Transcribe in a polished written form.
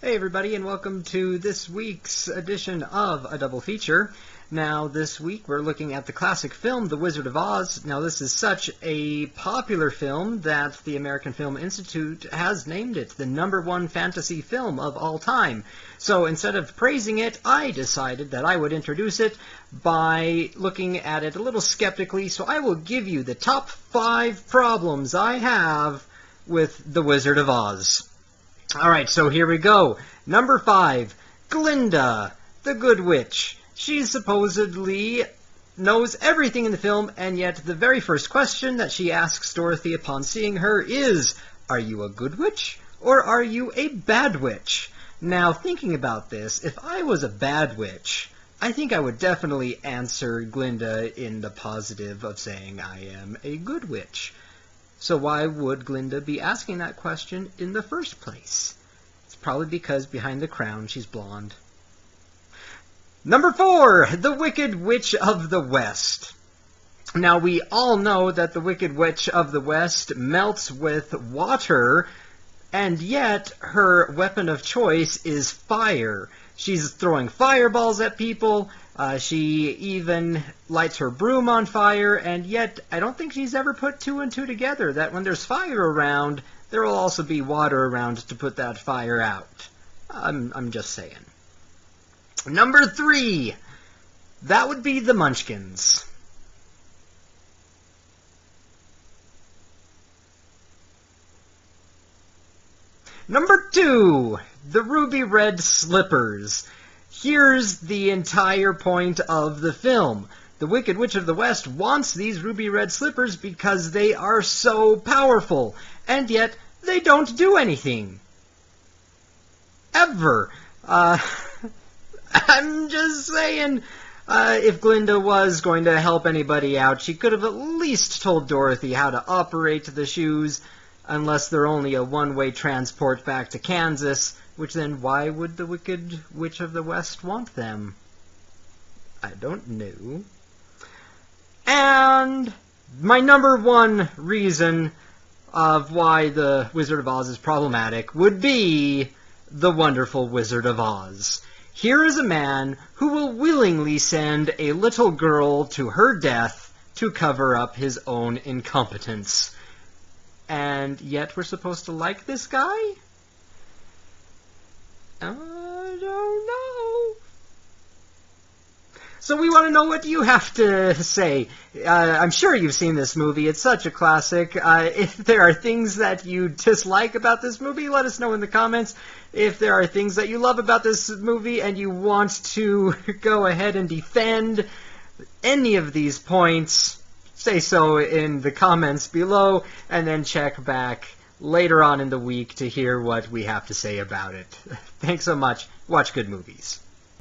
Hey everybody, and welcome to this week's edition of A Double Feature. Now, this week we're looking at the classic film, The Wizard of Oz. Now, this is such a popular film that the American Film Institute has named it the #1 fantasy film of all time. So instead of praising it, I decided that I would introduce it by looking at it a little skeptically, so I will give you the top 5 problems I have with The Wizard of Oz. Alright, so here we go. Number 5, Glinda, the Good Witch. She supposedly knows everything in the film, and yet the very first question that she asks Dorothy upon seeing her is, are you a good witch, or are you a bad witch? Now, thinking about this, if I was a bad witch, I think I would definitely answer Glinda in the positive of saying I am a good witch. So why would Glinda be asking that question in the first place? It's probably because behind the crown she's blonde. Number 4, the Wicked Witch of the West. Now, we all know that the Wicked Witch of the West melts with water, and yet her weapon of choice is fire. She's throwing fireballs at people. She even lights her broom on fire, and yet I don't think she's ever put 2 and 2 together, that when there's fire around, there will also be water around to put that fire out. I'm just saying. Number 3, that would be the Munchkins. Number 2, the Ruby Red Slippers. Here's the entire point of the film. The Wicked Witch of the West wants these ruby red slippers because they are so powerful, and yet they don't do anything. Ever. I'm just saying, if Glinda was going to help anybody out, she could have at least told Dorothy how to operate the shoes, unless they're only a one-way transport back to Kansas, which then why would the Wicked Witch of the West want them? I don't know. And my number 1 reason of why the Wizard of Oz is problematic would be the Wonderful Wizard of Oz. Here is a man who will willingly send a little girl to her death to cover up his own incompetence. And yet we're supposed to like this guy? I don't know. So we want to know what you have to say. I'm sure you've seen this movie. It's such a classic. If there are things that you dislike about this movie, let us know in the comments. If there are things that you love about this movie and you want to go ahead and defend any of these points, say so in the comments below, and then check back later on in the week to hear what we have to say about it. Thanks so much. Watch good movies.